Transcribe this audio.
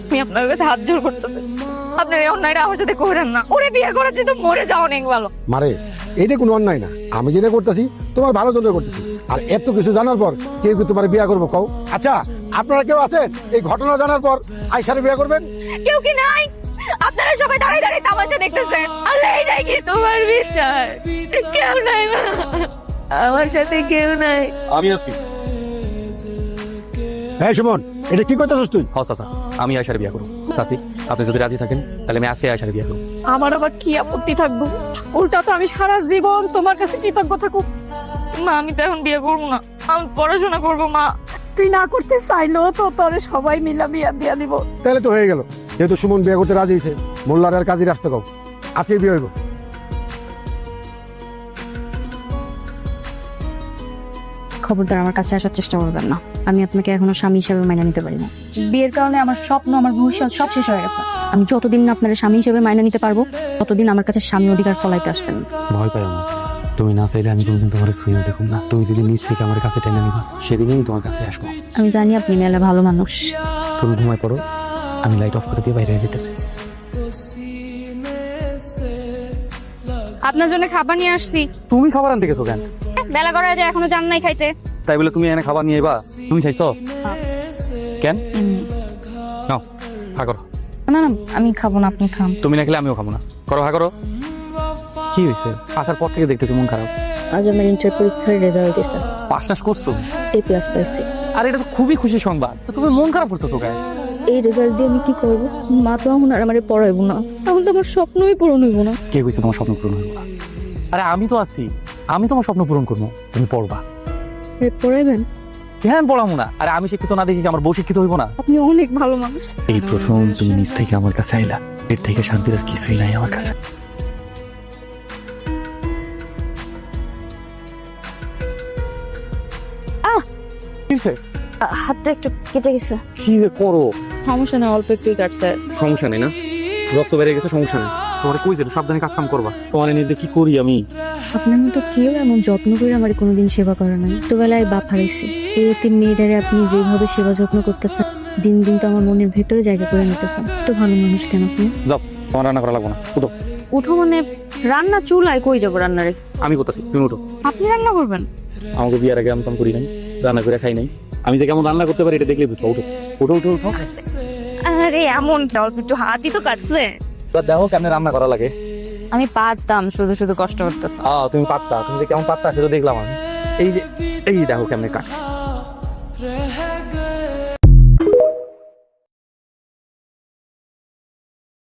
আমি আপনার কাছে হাত জোড় করতেছি, আপনার এই অন্যায়টা আমার সাথে করেন না। ওরে বিয়ে করেছি তো মরে যাও অনেক ভালো। মারে এটা কোনো অন্যায় না, আমি যেটা করতেছি তোমার ভালো জন্য করতেছি। আর এত কিছু জানার পর কেউ কি তোমার বিয়ে করবো কও? আচ্ছা আপনারা কেউ আছেন এই ঘটনা জানার পর আয়সারে বিয়ে করবেন? কেউ কি নাই? আপনারা সবাই দাঁড়িয়ে দাঁড়িয়ে তামাশা দেখতেছেন। আল্লাহ এটাই কি তোমার বিচার? কেউ নাই মা, আমার সাথে কেউ নাই। আমি আছি। হ্যাঁ সুমন, এটা কি করতেছিস তুই? হ্যাঁ চাচা, আমি আয়সার বিয়ে করবো। চাচি আপনি যদি রাজি থাকেন তাহলে আমি আজকে আয়সার বিয়ে করবো। আমার আবার কি আপত্তি থাকবো? উল্টা তো আমি সারা জীবন তোমার কাছে কৃতজ্ঞ থাকুক। মা আমি তো এখন বিয়ে করবো না, আমি পড়াশোনা করবো। মা তুই না করতে চাইলেও তো তোরে সবাই মিলা বিয়া দিয়া দিব। তাহলে তো হয়ে গেল, যেহেতু সুমন বিয়ে করতে রাজি হয়েছে, মোল্লার আর কাজী রাস্তা কও, আজকে বিয়ে হইব। খবরদার আমার কাছে আসার চেষ্টা করবেন না, আমি আপনাকে এখনো স্বামী হিসেবে মাইনা নিতে পারি না। বিয়ের কারণে আমার স্বপ্ন, আমার ভবিষ্যৎ সব শেষ হয়ে গেছে। আমি যতদিন না আপনার স্বামী হিসেবে মাইনা নিতে পারবো ততদিন আমার কাছে স্বামী অধিকার ফলাইতে আসবেন না। ভয় পাই আমার, তুমি না চাইলে আমি কোনদিন তোমার ছুঁয়েও দেখুন না। তুমি যদি নিজ থেকে আমার কাছে টেনে নিবা সেদিনই তোমার কাছে আসবো। আমি জানি আপনি মেলা ভালো মানুষ। তুমি ঘুমায় পড়ো, আমি লাইট অফ করে দিয়ে বাইরে যেতেছি। আপনার জন্য খাবার নিয়ে আসছি। তুমি খাবার আনতে গেছো কেন? বেলা করা যায় এখনো জান নাই খাইতে। তাই বলে তুমি এনে খাবার নিয়ে এবা? তুমি খাইছো কেন? নাও হা করো। না না আমি খাবো না, আপনি খান। তুমি না খেলে আমিও খাবো না। করো হা করো। কি হয়েছে? আসার পর থেকে দেখতেছি মন খারাপ। আজ আমার ইন্টার পরীক্ষার রেজাল্ট দিছে, পাস টাস করছো? A+ পাইছি। আর এটা তো খুবই খুশি সংবাদ, তো তুমি মন খারাপ করতেছো কেন? এই রেজাল্ট দিয়ে আমি কি করবো? মা তো এখন আর আমারে পড়াইবো না, এখন তো আমার স্বপ্নই পূরণ হইব না। কে কইছে তোমার স্বপ্ন পূরণ হইব না? আরে আমি তো আছি, আমি তোমার স্বপ্ন পূরণ করবো। তুমি পড়বা। পড়াইবেন? কেন পড়াবো না? আরে আমি শিক্ষিত না দেখি যে আমার বউ শিক্ষিত হইব না? আপনি অনেক ভালো মানুষ। এই প্রথম তুমি নিজ থেকে আমার কাছে আইলা, এর থেকে শান্তির আর কিছুই নাই আমার কাছে। হাতটা একটু কেটে গেছে। কি যে করো? সমস্যা না, অল্প একটু কাটছে। সমস্যা নেই না, রক্ত বেড়ে গেছে, সমস্যা নেই। তোমার কই যে সাবধানে কাজ কাম করবা। তোমার নিজে কি করি আমি? আপনার মতো কেউ এমন যত্ন করে আমার কোনোদিন সেবা করে নাই। ছোটবেলায় বাপ হারাইছি, এই এতিম মেয়েটারে আপনি যেভাবে সেবা যত্ন করতেছেন, দিন দিন তো আমার মনের ভেতরে জায়গা করে নিতেছেন। তো ভালো মানুষ কেন আপনি? যাও, তোমার রান্না করা লাগবে না, উঠো। উঠো মানে? রান্না চুলায় কই যাবো রান্নারে? আমি করতেছি, তুমি উঠো। আপনি রান্না করবেন? আমাকে বিয়ার আগে আমি কাম করি নাই, রান্না করে খাই নাই। আমি যে কেমন রান্না করতে পারি এটা দেখলে বুঝবো। উঠো উঠো উঠো উঠো। আরে এমন অল্প একটু হাতই তো কাটছে। দেখো কেমনে রান্না করা লাগে। আমি পারতাম, শুধু শুধু কষ্ট করতেছ। তুমি পারতা, তুমি যে কেমন পারতা সেটা দেখলাম আমি। এই যে দেখো কেমনে কাট।